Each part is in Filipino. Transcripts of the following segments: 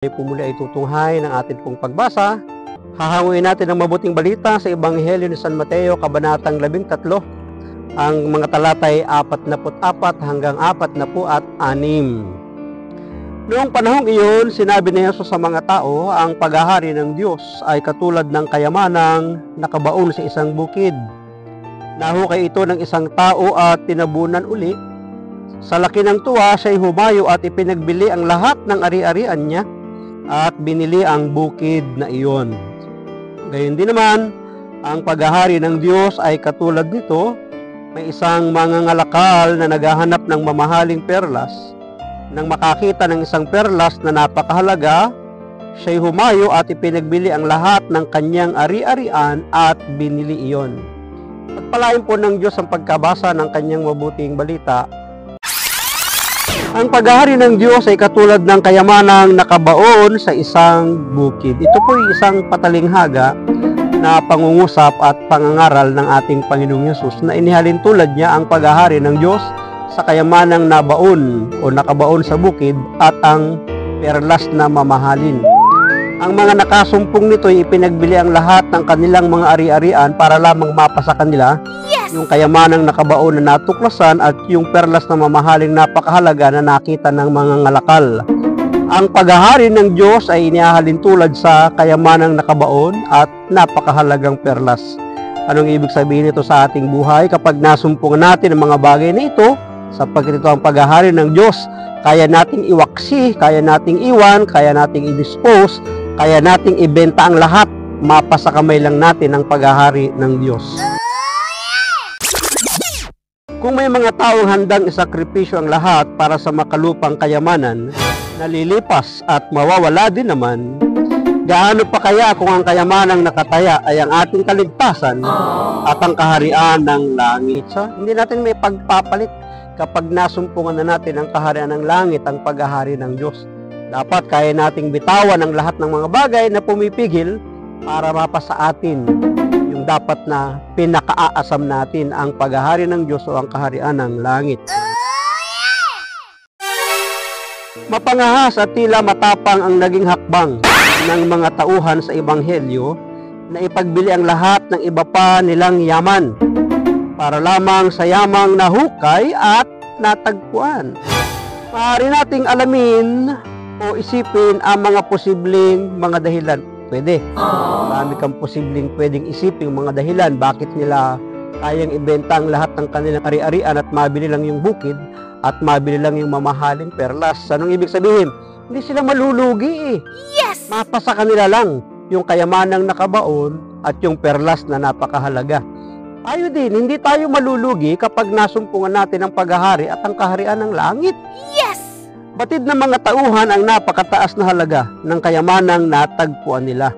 Po muli ay tutunghay ng ating pong pagbasa. Hahanguin natin ang mabuting balita sa Ebanghelyo ni San Mateo, Kabanatang 13. Ang mga talata ay 44 hanggang 46. Noong panahong iyon, sinabi ni Jesus sa mga tao, ang paghahari ng Diyos ay katulad ng kayamanang nakabaon sa isang bukid. Nahukay ito ng isang tao at tinabunan uli. Sa laki ng tuwa, siya'y humayo at ipinagbili ang lahat ng ari-arian niya at binili ang bukid na iyon. Gayon din naman, ang paghahari ng Diyos ay katulad nito. May isang mangangalakal na naghahanap ng mamahaling perlas. Nang makakita ng isang perlas na napakahalaga, siya'y humayo at ipinagbili ang lahat ng kanyang ari-arian at binili iyon. Pagpalain po ng Diyos ang pagkabasa ng kanyang mabuting balita. Ang paghahari ng Diyos ay katulad ng kayamanang nakabaon sa isang bukid. Ito po ay isang patalinghaga na pangungusap at pangangaral ng ating Panginoong Hesus na inihalin tulad niya ang paghahari ng Diyos sa kayamanang nabaon o nakabaon sa bukid at ang perlas na mamahalin. Ang mga nakasumpong nito ay ipinagbili ang lahat ng kanilang mga ari-arian para lamang mapasa kanila yung kayamanang nakabaon na natuklasan at yung perlas na mamahaling napakahalaga na nakita ng mga ngalakal. Ang paghahari ng Diyos ay inihahalin tulad sa kayamanang nakabaon at napakahalagang perlas. Anong ibig sabihin nito sa ating buhay? Kapag nasumpungan natin ang mga bagay na ito, sapagkat ito ang paghahari ng Diyos, kaya nating iwaksi, kaya nating iwan, kaya nating i-dispose, kaya nating ibenta ang lahat, mapasa kamay lang natin ang paghahari ng Diyos. Kung may mga taong handang isakripisyo ang lahat para sa makalupang kayamanan, nalilipas at mawawala din naman, gaano pa kaya kung ang kayamanang nakataya ay ang ating kaligtasan at ang kaharian ng langit? So, hindi natin may pagpapalit kapag nasumpungan na natin ang kaharian ng langit, ang paghahari ng Diyos. Dapat kaya nating bitawan ang lahat ng mga bagay na pumipigil para mapasa atin yung dapat na pinakaaasam natin, ang paghahari ng Diyos o ang kaharian ng langit. Mapangahas at tila matapang ang naging hakbang ng mga tauhan sa Ebanghelyo na ipagbili ang lahat ng iba pa nilang yaman para lamang sa yamang nahukay at natagpuan. Maaari nating alamin o isipin ang mga posibleng mga dahilan. Pwede. Marami kang posibleng pwedeng isipin mga dahilan bakit nila kayang ibenta ang lahat ng kanilang ari-arian at mabili lang yung bukid at mabili lang yung mamahaling perlas. Anong ibig sabihin? Hindi sila malulugi eh. Yes! Mapasa kanila lang yung kayamanang nakabaon at yung perlas na napakahalaga. Tayo din, hindi tayo malulugi kapag nasumpungan natin ang paghahari at ang kaharian ng langit. Yes! Batid ng mga tauhan ang napakataas na halaga ng kayamanang natagpuan nila.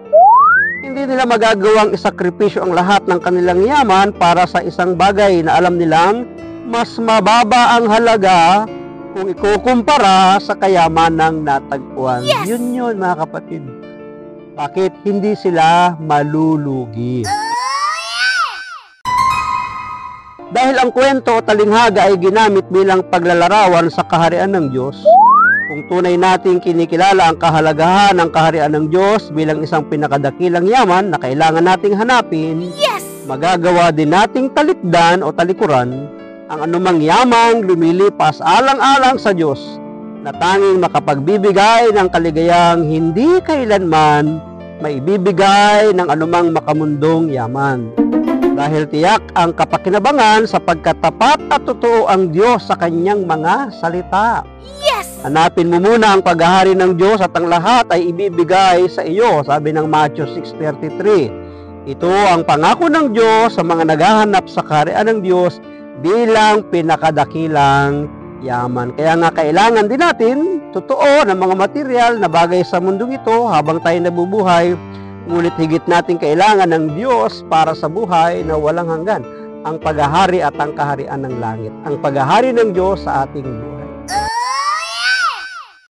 Hindi nila magagawang isakripisyo ang lahat ng kanilang yaman para sa isang bagay na alam nilang mas mababa ang halaga kung ikukumpara sa kayamanang natagpuan. Yes! Yun mga kapatid. Bakit hindi sila malulugi? Dahil ang kwento o talinghaga ay ginamit bilang paglalarawan sa kaharian ng Diyos, kung tunay nating kinikilala ang kahalagahan ng kaharian ng Diyos bilang isang pinakadakilang yaman na kailangan nating hanapin, magagawa din nating talikdan o talikuran ang anumang yamang lumilipas alang-alang sa Diyos na tanging makapagbibigay ng kaligayang hindi kailanman maibibigay ng anumang makamundong yaman. Dahil tiyak ang kapakinabangan sapagkat tapat at totoo ang Diyos sa kanyang mga salita. Yes! Hanapin mo muna ang paghahari ng Diyos at ang lahat ay ibibigay sa iyo, sabi ng Matthew 6:33. Ito ang pangako ng Diyos sa mga naghahanap sa kaharian ng Diyos bilang pinakadakilang yaman. Kaya nga kailangan din natin, totoo, ng mga material na bagay sa mundong ito habang tayo nabubuhay. Ngunit higit natin kailangan ng Diyos para sa buhay na walang hanggan, ang paghahari at ang kaharian ng langit, ang paghahari ng Diyos sa ating buhay.